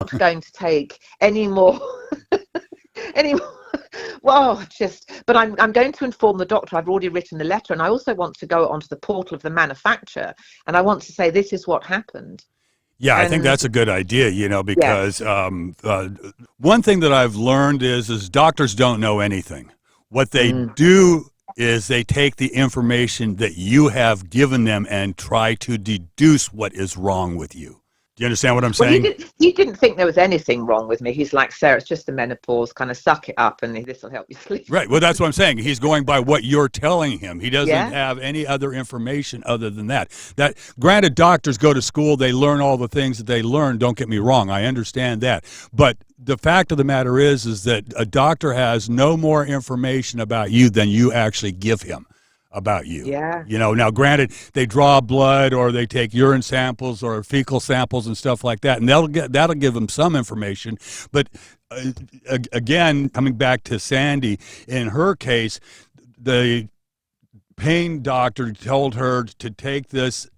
not going to take any more, any more. Well, but I'm going to inform the doctor. I've already written the letter, and I also want to go onto the portal of the manufacturer, and I want to say this is what happened. Yeah, I think that's a good idea, because one thing that I've learned is doctors don't know anything. What they do is they take the information that you have given them and try to deduce what is wrong with you. Do you understand what I'm saying? Well, he didn't think there was anything wrong with me. He's like, Sarah, it's just the menopause. Kind of suck it up, and this will help you sleep. Right. Well, that's what I'm saying. He's going by what you're telling him. He doesn't have any other information other than that. That, granted, doctors go to school. They learn all the things that they learn. Don't get me wrong. I understand that. But the fact of the matter is that a doctor has no more information about you than you actually give him about you. Yeah. Now granted, they draw blood or they take urine samples or fecal samples and stuff like that, and that'll give them some information. But again, coming back to Sandy, in her case, the pain doctor told her to take this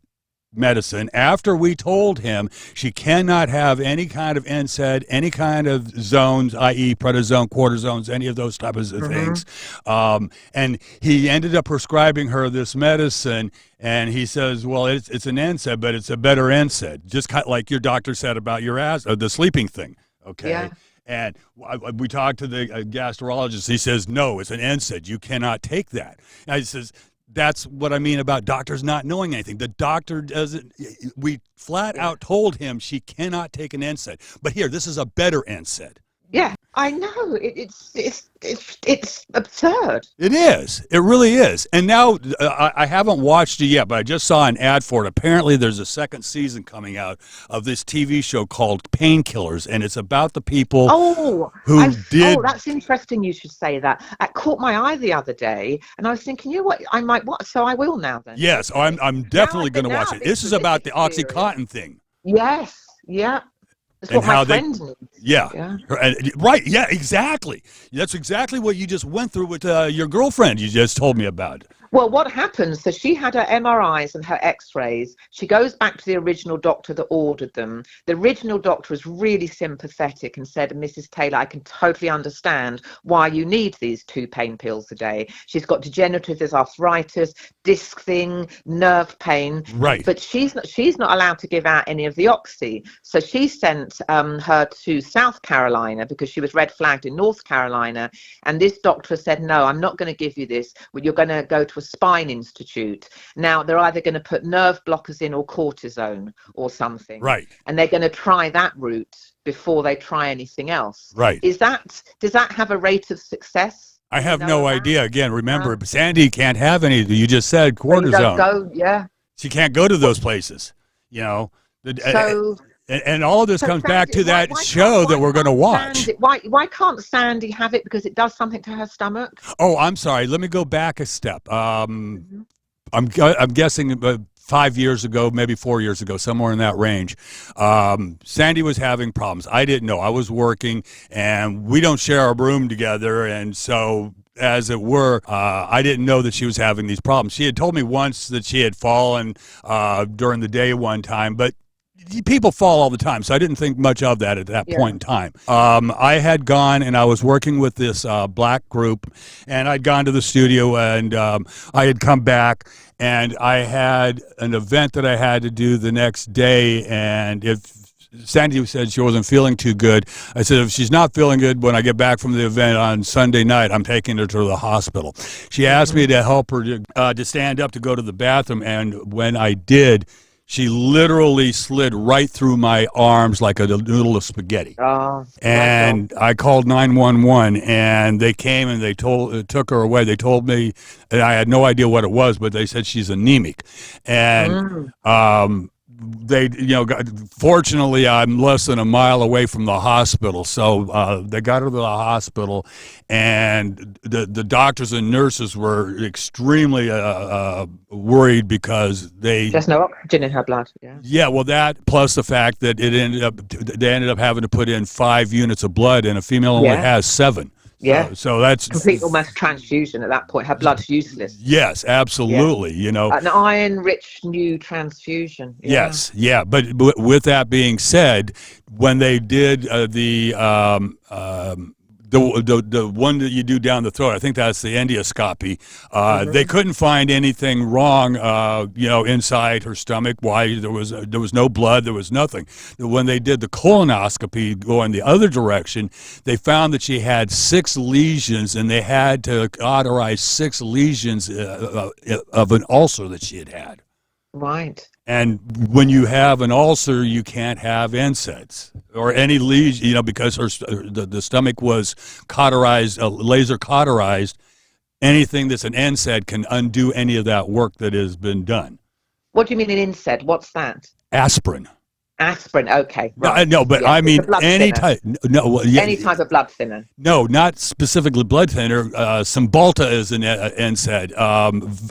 medicine after we told him she cannot have any kind of NSAID, any kind of zones, i.e. prednisone, cortisones, any of those types of things. And he ended up prescribing her this medicine, and he says, well, it's an NSAID, but it's a better NSAID, just kind of like your doctor said about your the sleeping thing. Okay. Yeah. And we talked to the gastrologist. He says, no, it's an NSAID. You cannot take that. And he says, that's what I mean about doctors not knowing anything. The doctor doesn't. We flat out told him she cannot take an NSAID. But here, this is a better NSAID. Yeah, I know. It's absurd. It is. It really is. And now I haven't watched it yet, but I just saw an ad for it. Apparently, there's a second season coming out of this TV show called Painkillers, and it's about the people who did. Oh, that's interesting. You should say that. It caught my eye the other day, and I was thinking, you know what? I might watch. So I will now. Then. Yes, I'm definitely going to watch it. This is about the OxyContin thing. Yes. Yeah. That's what my friend needs. Yeah. Right. Yeah, exactly. That's exactly what you just went through with your girlfriend you just told me about. Well, what happens, so she had her MRIs and her x-rays. She goes back to the original doctor that ordered them. The original doctor was really sympathetic and said, Mrs. Taylor, I can totally understand why you need these 2 pain pills a day. She's got degenerative, there's arthritis, disc thing, nerve pain. Right. But she's not allowed to give out any of the Oxy. So she sent her to South Carolina because she was red flagged in North Carolina. And this doctor said, no, I'm not going to give you this. Well, you're going to go to a spine institute. Now they're either going to put nerve blockers in or cortisone or something. Right. And they're going to try that route before they try anything else. Right. Does that have a rate of success? I have no idea. Again, remember, Sandy can't have any. You just said cortisone. She can't go to those places. And all of this comes back to that show that we're going to watch. Why can't Sandy have it? Because it does something to her stomach? Oh, I'm sorry. Let me go back a step. I'm guessing about 5 years ago, maybe 4 years ago, somewhere in that range, Sandy was having problems. I didn't know. I was working, and we don't share our room together, and so as it were, I didn't know that she was having these problems. She had told me once that she had fallen during the day one time, but people fall all the time, so I didn't think much of that at that point in time. I had gone and I was working with this black group, and I'd gone to the studio, and I had come back, and I had an event that I had to do the next day, and if Sandy said she wasn't feeling too good, I said, if she's not feeling good when I get back from the event on Sunday night, I'm taking her to the hospital. She asked me to help her to stand up to go to the bathroom, and when I did, she literally slid right through my arms like a noodle of spaghetti. And I called 911, and they came and they took her away. They told me, and I had no idea what it was, but they said she's anemic. And they, fortunately, I'm less than a mile away from the hospital. So they got her to the hospital, and the doctors and nurses were extremely worried because there's no oxygen in her blood. Yeah, well, that plus the fact that they ended up having to put in 5 units of blood, and a female only has 7. Yeah. So that's Complete almost transfusion at that point. Her blood's useless. yes, Yeah. absolutely. You know, An iron-rich new transfusion. Yeah. yes, yeah. But with that being said, when they did the one that you do down the throat, I think that's the endoscopy. They couldn't find anything wrong, inside her stomach. Why there was no blood, there was nothing. When they did the colonoscopy going the other direction, they found that she had 6 lesions, and they had to cauterize 6 lesions of an ulcer that she had had. Right. And when you have an ulcer, you can't have NSAIDs or any lesion, because the stomach was cauterized, laser cauterized. Anything that's an NSAID can undo any of that work that has been done. What do you mean an NSAID? What's that? Aspirin. Aspirin. Okay. Right. No, but Yeah. I mean any thinner. type. No, well, yeah, Any type of blood thinner. no, not specifically blood thinner. Cymbalta is an NSAID.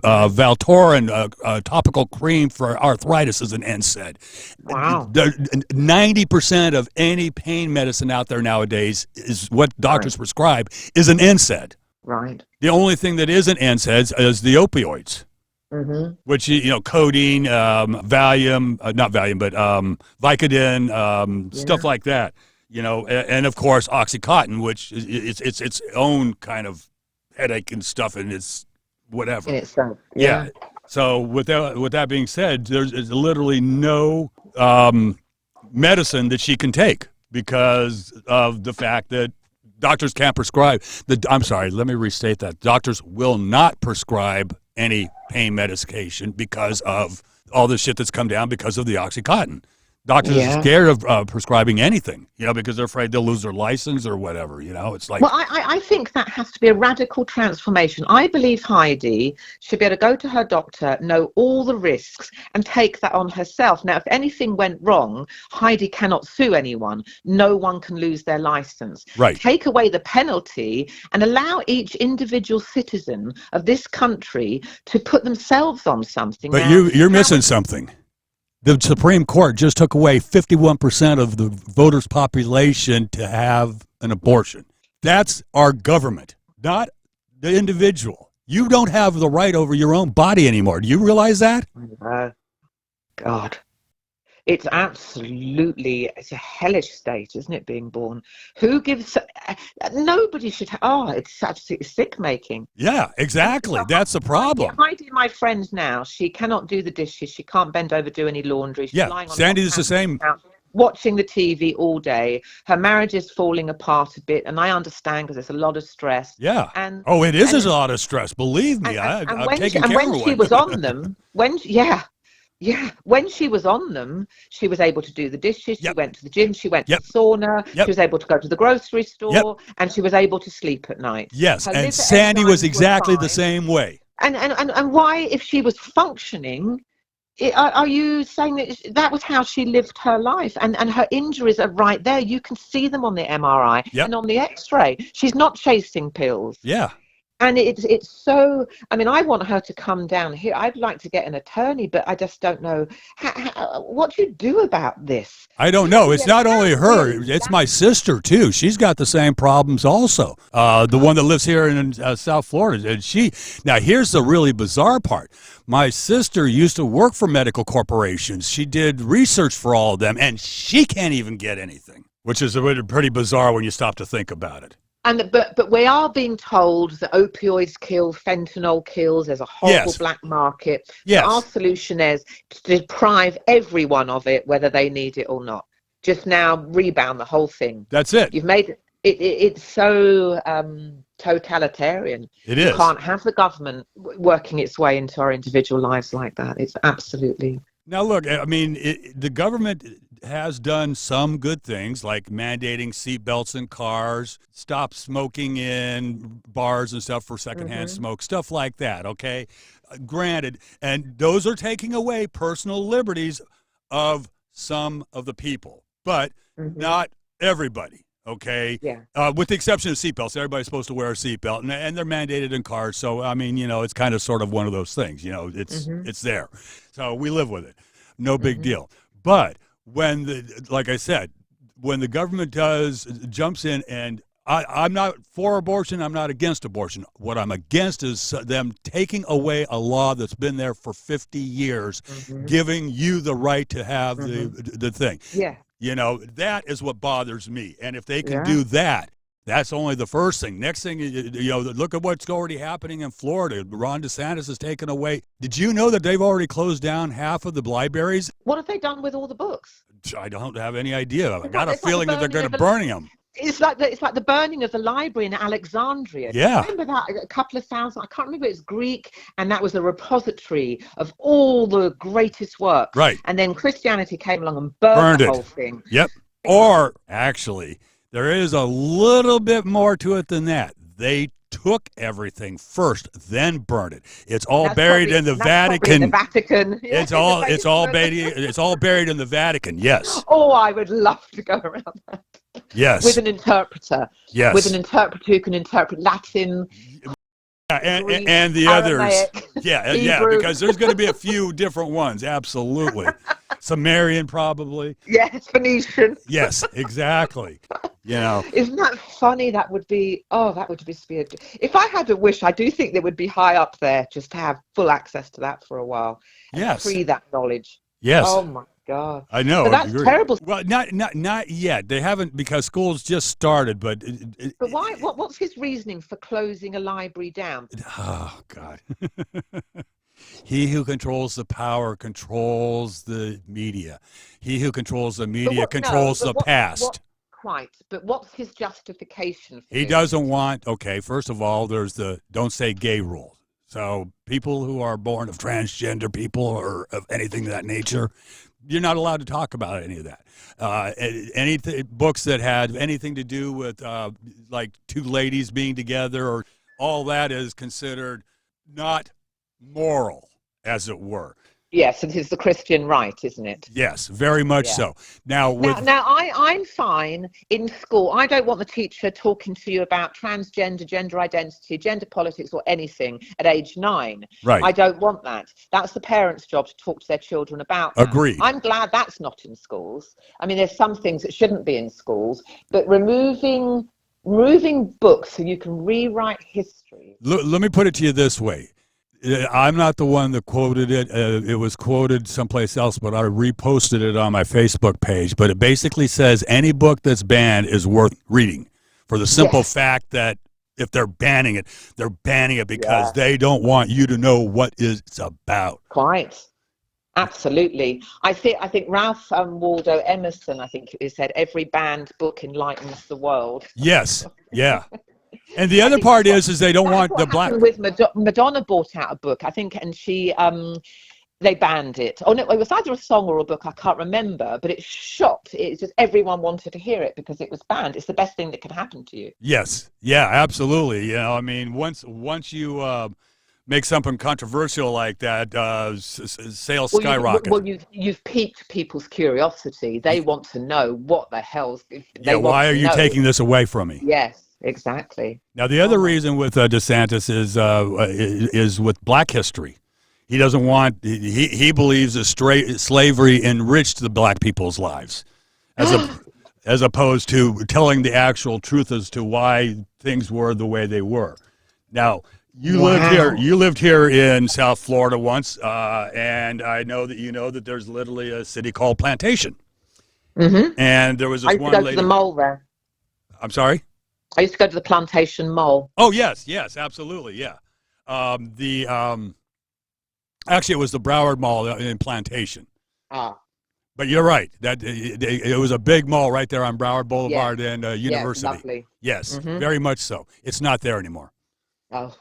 Valtorin, topical cream for arthritis, is an NSAID. Wow. 90% of any pain medicine out there nowadays is what doctors prescribe is an NSAID. Right. The only thing that isn't NSAIDs is the opioids. Which, codeine, Valium, not Valium, but Vicodin, stuff like that. And of course OxyContin, which is its own kind of headache and stuff, and it's whatever. In itself. Yeah. So with that being said, there's literally no medicine that she can take because of the fact that doctors can't prescribe. I'm sorry, let me restate that. Doctors will not prescribe any pain medication because of all the shit that's come down because of the OxyContin. Doctors are scared of prescribing anything, because they're afraid they'll lose their license or whatever. It's like. Well, I think that has to be a radical transformation. I believe Heidi should be able to go to her doctor, know all the risks, and take that on herself. Now, if anything went wrong, Heidi cannot sue anyone. No one can lose their license. Right. Take away the penalty and allow each individual citizen of this country to put themselves on something. But now, you're missing something. The Supreme Court just took away 51% of the voters' population to have an abortion. That's our government, not the individual. You don't have the right over your own body anymore. Do you realize that? God. It's it's a hellish state, isn't it, being born? Who gives, nobody should, it's such sick making. Yeah, exactly. That's the problem. Heidi, my friend now, she cannot do the dishes. She can't bend over, do any laundry. She's lying on Sandy is the same. Watching the TV all day. Her marriage is falling apart a bit, and I understand because there's a lot of stress. Yeah. It is a lot of stress. Believe me, I'm taking care of one. When she was on them, when she was on them, she was able to do the dishes. She went to the gym. She went to the sauna. She was able to go to the grocery store, and she was able to sleep at night. Yes, and Sandy was exactly the same way. And why, if she was functioning, are you saying that was how she lived her life? And her injuries are right there. You can see them on the MRI and on the X-ray. She's not chasing pills. Yeah. And it's so, I mean, I want her to come down here. I'd like to get an attorney, but I just don't know. What do you do about this? I don't know. It's not only her. It's my sister, too. She's got the same problems also. The one that lives here in South Florida. And now, here's the really bizarre part. My sister used to work for medical corporations. She did research for all of them, and she can't even get anything, which is pretty bizarre when you stop to think about it. But we are being told that opioids kill, fentanyl kills. There's a horrible black market. Yes. So our solution is to deprive everyone of it, whether they need it or not. Just now rebound the whole thing. That's it. You've made it. It's so totalitarian. It is. You can't have the government working its way into our individual lives like that. It's absolutely. Now, look, I mean, the government has done some good things like mandating seatbelts in cars, stop smoking in bars and stuff for secondhand smoke, stuff like that, okay? Granted, and those are taking away personal liberties of some of the people, but not everybody. Okay. Yeah. With the exception of seatbelts, everybody's supposed to wear a seatbelt, and they're mandated in cars. So I mean, it's kind of sort of one of those things. It's there, so we live with it. No big deal. But when like I said, when the government jumps in and I'm not for abortion. I'm not against abortion. What I'm against is them taking away a law that's been there for 50 years, giving you the right to have the thing. Yeah. That is what bothers me. And if they can Yeah. do that, that's only the first thing. Next thing, look at what's already happening in Florida. Ron DeSantis has taken away. Did you know that they've already closed down half of the libraries? What have they done with all the books? I don't have any idea. I got a It's like feeling that they're going to burn them. It's like the burning of the library in Alexandria. Yeah. Remember that? A couple of thousand, I can't remember, it's Greek, and that was a repository of all the greatest works. Right. And then Christianity came along and burned the whole thing. Yep. Or actually, there is a little bit more to it than that. They took everything first, then burned it. It's all buried in the Vatican. The Vatican. Yeah, it's all buried in the Vatican. Yes. Oh, I would love to go around that. Yes. With an interpreter. Yes. With an interpreter who can interpret Latin. And the Aramaic, others. Yeah, because there's going to be a few different ones. Absolutely. Sumerian, probably. Yes, Phoenician. Yes, exactly. Isn't that funny? That would be if I had a wish, I do think they would be high up there, just to have full access to that for a while. Yes. Free that knowledge. Yes. Oh my God. I know. But that's terrible. Well, not yet. They haven't, because school's just started. But why? What's his reasoning for closing a library down? Oh God. He who controls the power controls the media. He who controls the media controls the past. Quite. But what's his justification for He doesn't want, okay, first of all, there's the don't say gay rule. So people who are born of transgender people or of anything of that nature, you're not allowed to talk about any of that. Books that had anything to do with like two ladies being together, or all that is considered not moral, as it were. Yes, it is the Christian right, isn't it? Yes, very much so. Now I'm fine in school. I don't want the teacher talking to you about transgender, gender identity, gender politics, or anything at age 9. Right. I don't want that. That's the parents' job to talk to their children about that. Agreed. I'm glad that's not in schools. I mean, there's some things that shouldn't be in schools, but removing books so you can rewrite history. Let me put it to you this way. I'm not the one that quoted it. It was quoted someplace else, but I reposted it on my Facebook page. But it basically says any book that's banned is worth reading, for the simple fact that if they're banning it because they don't want you to know what it's about. Quite. Absolutely. I think Ralph Waldo Emerson, I think he said, every banned book enlightens the world. Yes. Yeah. And the other part is they don't want the black. With Madonna bought out a book, I think, and she they banned it. Oh no, it was either a song or a book, I can't remember, but it shocked. It's just everyone wanted to hear it because it was banned. It's the best thing that can happen to you. Yes. Yeah, absolutely. I mean, once you make something controversial like that, sales skyrocket. You've piqued people's curiosity. They want to know what the hell's. Why are you taking this away from me? Yes. Exactly. Now, the other reason with DeSantis is with Black history. He doesn't want. He believes that slavery enriched the Black people's lives, as opposed to telling the actual truth as to why things were the way they were. Now, you lived here. You lived here in South Florida once, and I know that you know that there's literally a city called Plantation. Mm-hmm. And there was this one lady. I used to go to the mall there. I'm sorry? I used to go to the Plantation Mall. Oh, yes, absolutely, yeah. Actually, it was the Broward Mall in Plantation. Ah. But you're right. That it was a big mall right there on Broward Boulevard and University. Yes, lovely. Yes, very much so. It's not there anymore. Oh.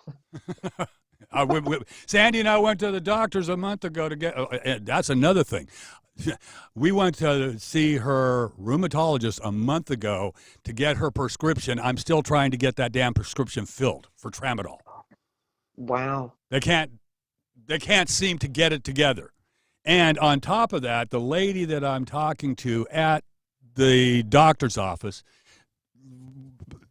Sandy and I went to the doctors a month ago to get. That's another thing. We went to see her rheumatologist a month ago to get her prescription. I'm still trying to get that damn prescription filled for Tramadol. Wow. They can't seem to get it together. And on top of that, the lady that I'm talking to at the doctor's office,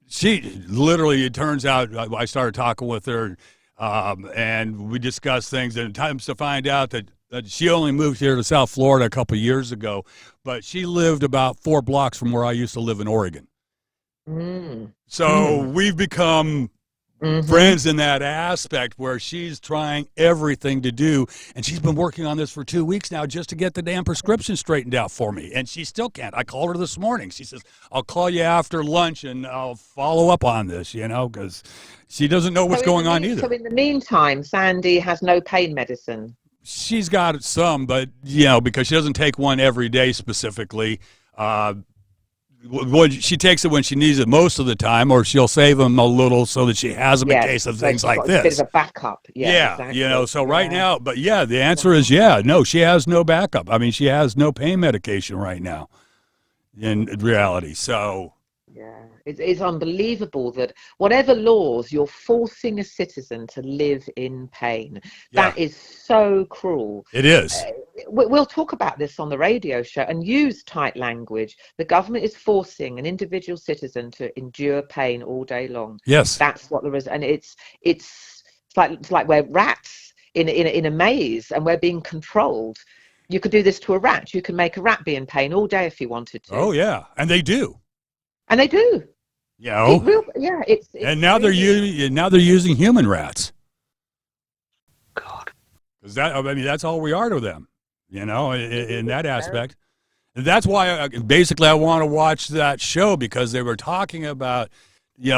she literally, it turns out, I started talking with her and we discussed things, and it comes to find out that she only moved here to South Florida a couple of years ago, but she lived about 4 blocks from where I used to live in Oregon. So we've become friends in that aspect where she's trying everything to do. And she's been working on this for 2 weeks now just to get the damn prescription straightened out for me. And she still can't. I called her this morning. She says, I'll call you after lunch and I'll follow up on this, because she doesn't know what's going on either. So in the meantime, Sandy has no pain medicine. She's got some, but, because she doesn't take one every day specifically, she takes it when she needs it most of the time, or she'll save them a little so that she has them in case of things like this. A bit of a backup. Yeah, exactly. So right now, but the answer is no, she has no backup. I mean, she has no pain medication right now in reality. So. Yeah, it's unbelievable that whatever laws, you're forcing a citizen to live in pain. That is so cruel. It is. We'll talk about this on the radio show and use tight language. The government is forcing an individual citizen to endure pain all day long. Yes, that's what there is, and it's like we're rats in a maze, and we're being controlled. You could do this to a rat. You can make a rat be in pain all day if you wanted to. Oh yeah, and they do. And they do. It's and now really... they're using human rats. God. Because that's all we are to them, in that aspect. And that's why I want to watch that show, because they were talking about,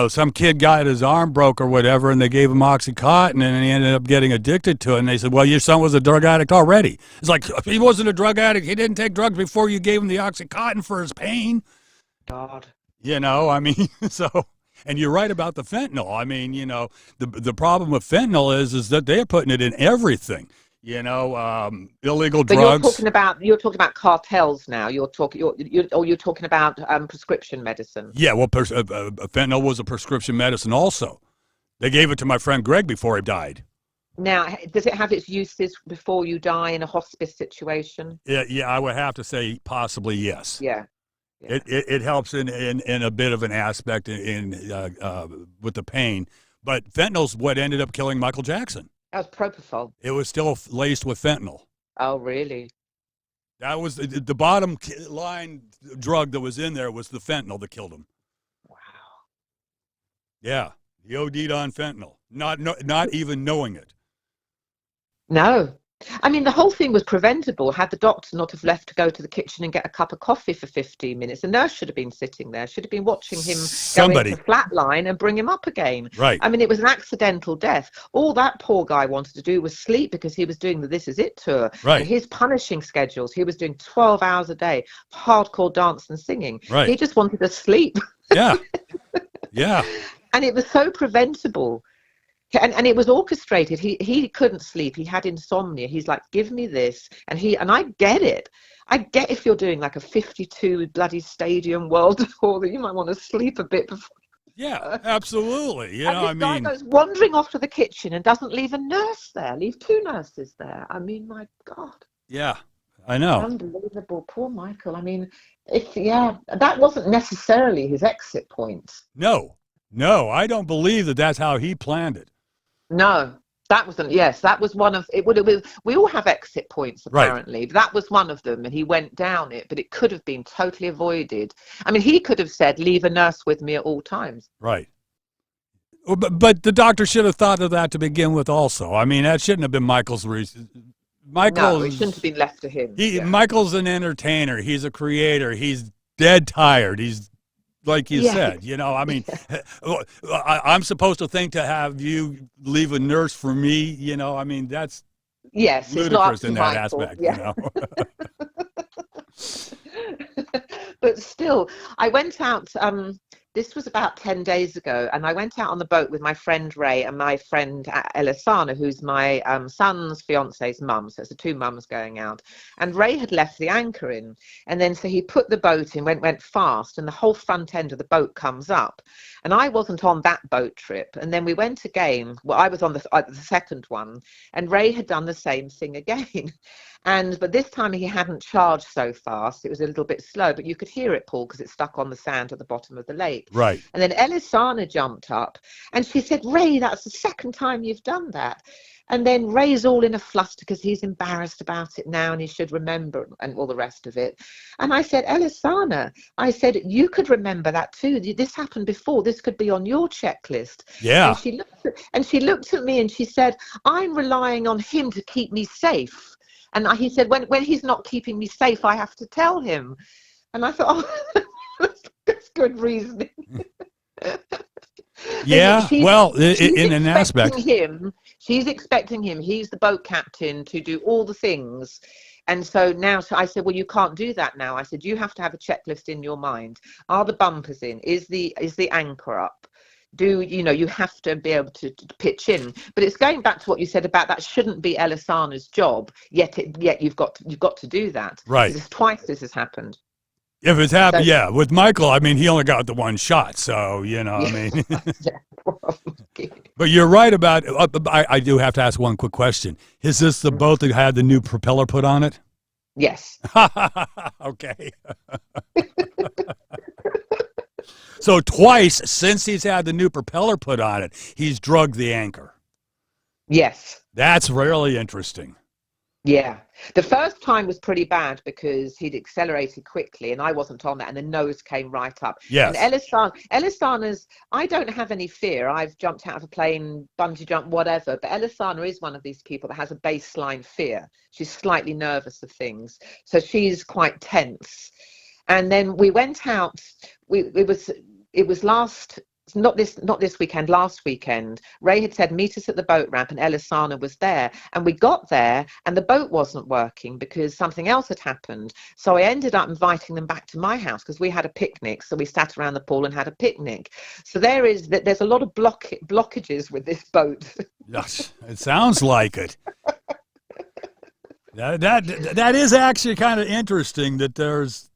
some kid got his arm broke or whatever, and they gave him Oxycontin, and he ended up getting addicted to it. And they said, well, your son was a drug addict already. It's like, he wasn't a drug addict. He didn't take drugs before you gave him the Oxycontin for his pain. God. So, and you're right about the fentanyl. The problem with fentanyl is that they're putting it in everything. Illegal drugs. You're talking about cartels now. You're talking about prescription medicine. Yeah, well, fentanyl was a prescription medicine also. They gave it to my friend Greg before he died. Now, does it have its uses before you die in a hospice situation? Yeah, I would have to say possibly yes. Yeah. Yeah. It helps in a bit of an aspect in with the pain, but fentanyl's what ended up killing Michael Jackson. That was propofol. It was still laced with fentanyl. Oh, really? That was the bottom line drug that was in there was the fentanyl that killed him. Wow. Yeah, he OD'd on fentanyl, not even knowing it. No. The whole thing was preventable had the doctor not have left to go to the kitchen and get a cup of coffee for 15 minutes. The nurse should have been sitting there, should have been watching him go into flatline and bring him up again. Right. It was an accidental death. All that poor guy wanted to do was sleep because he was doing the This Is It tour. Right. And his punishing schedules, he was doing 12 hours a day, hardcore dance and singing. Right. He just wanted to sleep. Yeah. Yeah. And it was so preventable. And it was orchestrated. He couldn't sleep. He had insomnia. He's like, give me this. And I get it. I get if you're doing like a 52 bloody stadium world tour that you might want to sleep a bit before. Yeah, absolutely. This guy goes wandering off to the kitchen and doesn't leave a nurse there. Leave two nurses there. My God. Yeah, I know. Unbelievable. Poor Michael. That wasn't necessarily his exit point. No, I don't believe that that's how he planned it. No, that wasn't. Yes, that was one of it. Would have been. We all have exit points apparently. Right. That was one of them, and he went down it. But it could have been totally avoided. He could have said, "Leave a nurse with me at all times." Right. But the doctor should have thought of that to begin with. Also, that shouldn't have been Michael's reason. No, it shouldn't have been left to him. Michael's an entertainer. He's a creator. He's dead tired. He's like you said, I'm supposed to think to have you leave a nurse for me, that's ludicrous in that aspect, But still, I went out, this was about 10 days ago, and I went out on the boat with my friend Ray and my friend Elisana, who's my son's fiance's mum. So it's the two mums going out. And Ray had left the anchor in. And then so he put the boat in, went fast, and the whole front end of the boat comes up. And I wasn't on that boat trip. And then we went again. Well, I was on the second one, and Ray had done the same thing again. But this time he hadn't charged so fast. It was a little bit slow, but you could hear it, Paul, because it stuck on the sand at the bottom of the lake. Right. And then Elisana jumped up and she said, Ray, that's the second time you've done that. And then Ray's all in a fluster because he's embarrassed about it now and he should remember and all the rest of it. And I said, Elisana, I said, you could remember that too. This happened before. This could be on your checklist. Yeah. And she looked at me and she said, I'm relying on him to keep me safe. And he said, when he's not keeping me safe, I have to tell him. And I thought, oh, that's good reasoning. Yeah, well, in an aspect. She's expecting him. He's the boat captain to do all the things. And so now I said, well, you can't do that now. I said, you have to have a checklist in your mind. Are the bumpers in? Is the anchor up? You have to be able to pitch in. But it's going back to what you said about that shouldn't be Elisana's job, yet you've got to do that. Right. Because twice this has happened. If it's happened, yeah. With Michael, I mean, he only got the one shot, so I mean. But you're right about. I do have to ask one quick question. Is this the boat that had the new propeller put on it? Yes. Okay. So twice since he's had the new propeller put on it, he's drugged the anchor. Yes. That's really interesting. Yeah. The first time was pretty bad because he'd accelerated quickly and I wasn't on that and the nose came right up. Yes. And Elisana's, I don't have any fear. I've jumped out of a plane, bungee jump, whatever. But Elisana is one of these people that has a baseline fear. She's slightly nervous of things. So she's quite tense. And then we went out. It was not this weekend, last weekend. Ray had said, meet us at the boat ramp, and Elisana was there. And we got there, and the boat wasn't working because something else had happened. So I ended up inviting them back to my house because we had a picnic. So we sat around the pool and had a picnic. So there's a lot of blockages with this boat. Yes, it sounds like it. That is actually kind of interesting that there's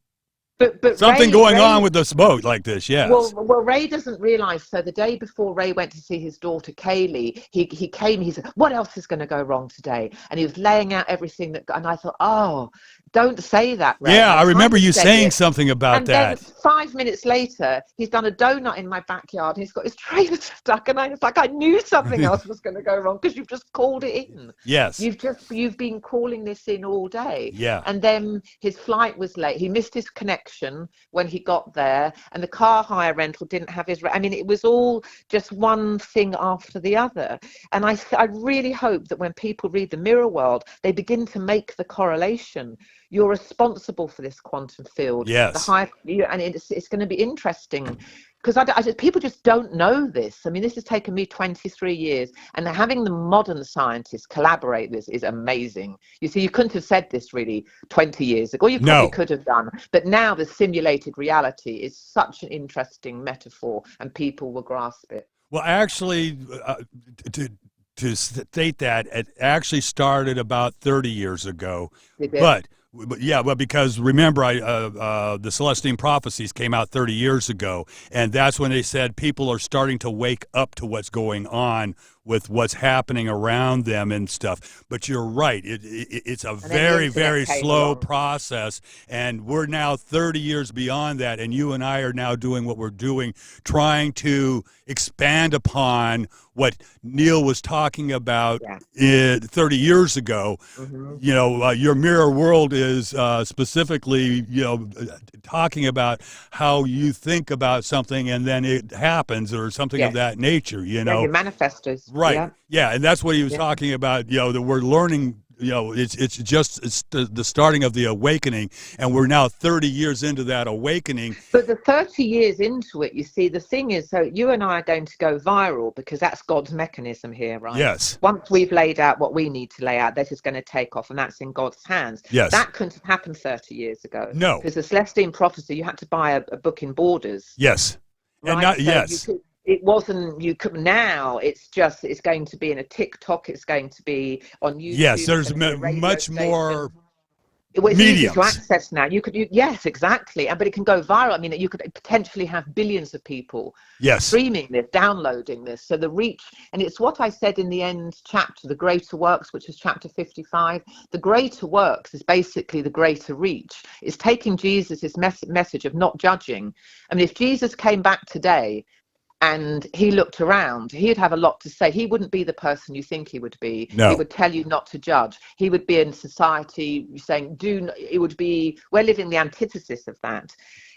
but something going on with this boat like this, yes. Well, Ray doesn't realise. So the day before Ray went to see his daughter Kaylee, he came. He said, "What else is going to go wrong today?" And he was laying out everything and I thought, "Oh, don't say that, Ray." Yeah, I remember you saying something about that. And then 5 minutes later, he's done a donut in my backyard. And he's got his trailer stuck, and I was like, I knew something else was going to go wrong because you've just called it in. Yes, you've been calling this in all day. Yeah, and then his flight was late. He missed his connection when he got there, and the car hire rental didn't have his. I mean, it was all just one thing after the other. And I really hope that when people read the Mirror World, they begin to make the correlation. You're responsible for this quantum field. Yes. And it's going to be interesting because people just don't know this. I mean, this has taken me 23 years, and having the modern scientists collaborate this is amazing. You see, you couldn't have said this really 20 years ago. You probably could have done, but now the simulated reality is such an interesting metaphor, and people will grasp it. Well, actually, to state that, it actually started about 30 years ago, but yeah, well, because remember, the Celestine Prophecies came out 30 years ago, and that's when they said people are starting to wake up to what's going on with what's happening around them and stuff. But you're right, it's a very, very slow process, and we're now 30 years beyond that, and you and I are now doing what we're doing, trying to expand upon what Neil was talking about 30 years ago. Mm-hmm. You know, your Mirror World is specifically, talking about how you think about something and then it happens or something of that nature, your manifestors. Right. Yeah. And that's what he was talking about, that we're learning, it's the starting of the awakening, and we're now 30 years into that awakening. But the 30 years into it, you see, the thing is, so you and I are going to go viral because that's God's mechanism here, right? Yes. Once we've laid out what we need to lay out, that is going to take off, and that's in God's hands. Yes. That couldn't have happened 30 years ago. No. Because the Celestine Prophecy, you had to buy a book in Borders. Yes. Right? And it wasn't, now it's going to be in a TikTok, it's going to be on YouTube. Yes, there's much more Well, it's easy to mediums. access now. Yes, exactly. But it can go viral. I mean, you could potentially have billions of people Yes. streaming this, downloading this. So the reach, and it's what I said in the end chapter, the greater works, which is chapter 55. The greater works is basically the greater reach. It's taking Jesus's message of not judging. I mean, if Jesus came back today and he looked around, he'd have a lot to say. He wouldn't be the person you think he would be. He No. would tell you not to judge. He would be in society saying, it would be, we're living the antithesis of that.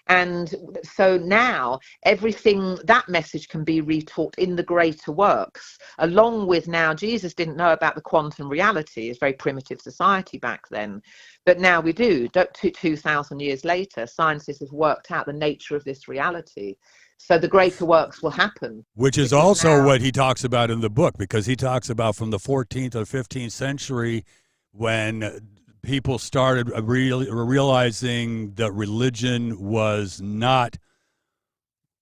And so now everything, that message can be retaught in the greater works, along with now Jesus didn't know about the quantum reality. It's very primitive society back then. But now we do. 2,000 years later, scientists have worked out the nature of this reality. So the greater works will happen. Which is also what he talks about in the book, because he talks about from the 14th or 15th century when people started realizing that religion was not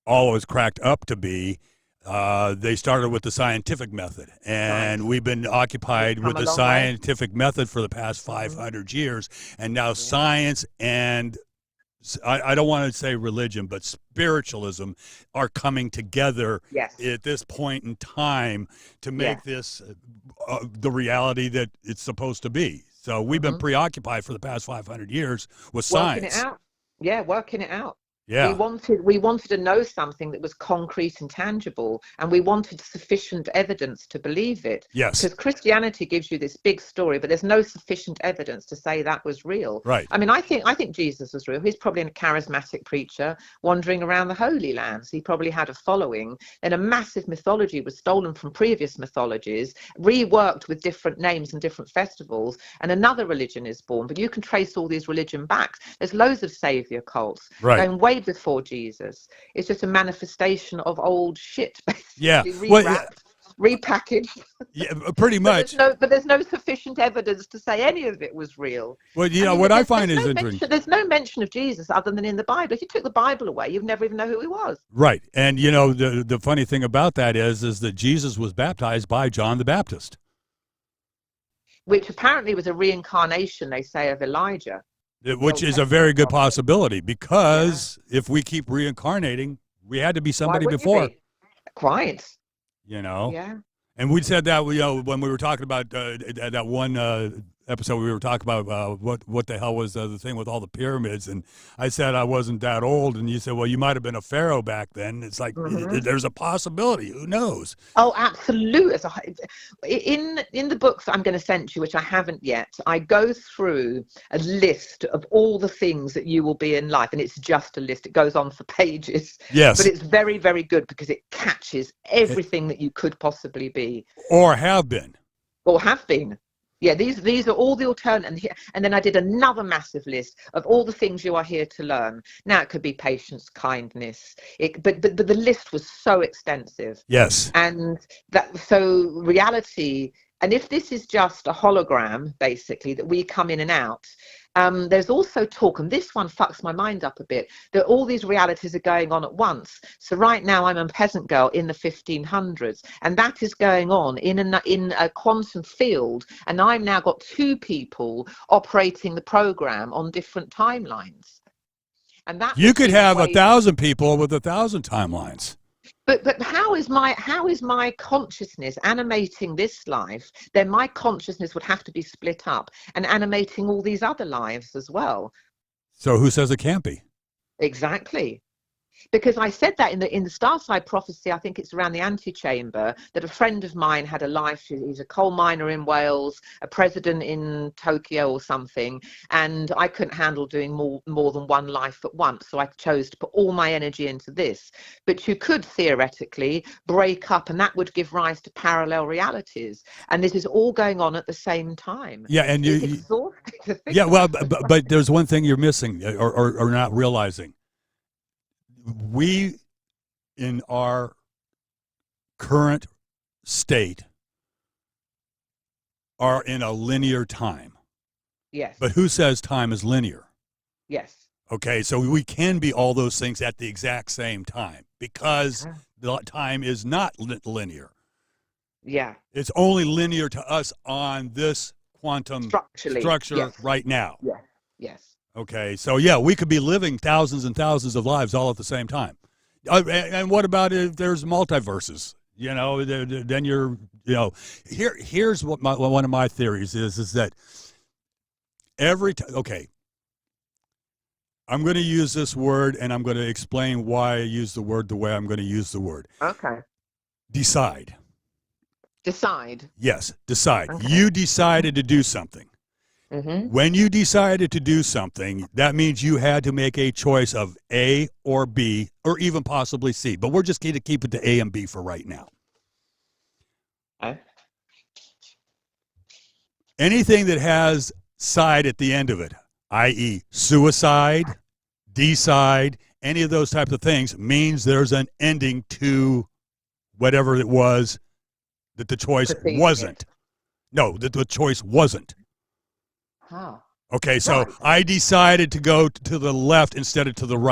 all it was cracked up to be. They started with the scientific method, and we've been occupied with the scientific method for the past 500 years, and now science and I don't want to say religion, but spiritualism are coming together at this point in time to make this the reality that it's supposed to be. So we've been preoccupied for the past 500 years with science. Working it out. Yeah, working it out. Yeah. We wanted to know something that was concrete and tangible, and we wanted sufficient evidence to believe it. Yes. Because Christianity gives you this big story, but there's no sufficient evidence to say that was real. Right. I mean, I think Jesus was real. He's probably a charismatic preacher wandering around the Holy Lands. He probably had a following, and a massive mythology was stolen from previous mythologies, reworked with different names and different festivals, and another religion is born. But you can trace all these religion back. There's loads of savior cults going way before Jesus. It's just a manifestation of old shit, basically, repackaged. Yeah, pretty much. But there's no sufficient evidence to say any of it was real. Well, what I find is interesting. There's no mention of Jesus other than in the Bible. If you took the Bible away, you'd never even know who he was. Right. And, the funny thing about that is that Jesus was baptized by John the Baptist. Which apparently was a reincarnation, they say, of Elijah. Which is a very good possibility, because if we keep reincarnating, we had to be somebody before. Quite. Yeah. And we said that when we were talking about that one episode, we were talking about what the hell was the thing with all the pyramids, and I said I wasn't that old, and you said, well, you might have been a pharaoh back then. It's like there's a possibility. Who knows? Oh, absolutely. In the books I'm going to send you, which I haven't yet, I go through a list of all the things that you will be in life, and it's just a list. It goes on for pages. Yes. But it's very, very good because it catches everything that you could possibly be. Or have been. Or have been. Yeah, these are all the alternatives. And then I did another massive list of all the things you are here to learn. Now, it could be patience, kindness. But the list was so extensive. Yes. And so reality, and if this is just a hologram, basically, that we come in and out, there's also talk, and this one fucks my mind up a bit, that all these realities are going on at once. So right now I'm a peasant girl in the 1500s, and that is going on in a quantum field, and I've now got two people operating the program on different timelines. And that you could have 1,000 people with 1,000 timelines. But how is my consciousness animating this life? Then my consciousness would have to be split up and animating all these other lives as well. So who says it can't be? Exactly. Because I said that in the Starside prophecy, I think it's around the antechamber, that a friend of mine had a life. He's a coal miner in Wales, a president in Tokyo or something, and I couldn't handle doing more than one life at once, so I chose to put all my energy into this. But you could theoretically break up, and that would give rise to parallel realities, and this is all going on at the same time. Yeah, and it's exhausting. Yeah, well, but there's one thing you're missing or not realizing. We, in our current state, are in a linear time. Yes. But who says time is linear? Yes. Okay, so we can be all those things at the exact same time because the time is not linear. Yeah. It's only linear to us on this quantum structure right now. Yeah. Yes. Okay, so yeah, we could be living thousands and thousands of lives all at the same time. And what about if there's multiverses? You know, then you're, you know, here's what one of my theories is that every time, okay, I'm going to use this word and I'm going to explain why I use the word the way I'm going to use the word. Okay. Decide. Decide. Yes, decide. Okay. You decided to do something. Mm-hmm. When you decided to do something, that means you had to make a choice of A or B or even possibly C. But we're just going to keep it to A and B for right now. Okay. Anything that has side at the end of it, i.e., suicide, decide, any of those types of things, means there's an ending to whatever it was that the choice wasn't. No, that the choice wasn't. How? Okay, so I decided to go to the left instead of to the right.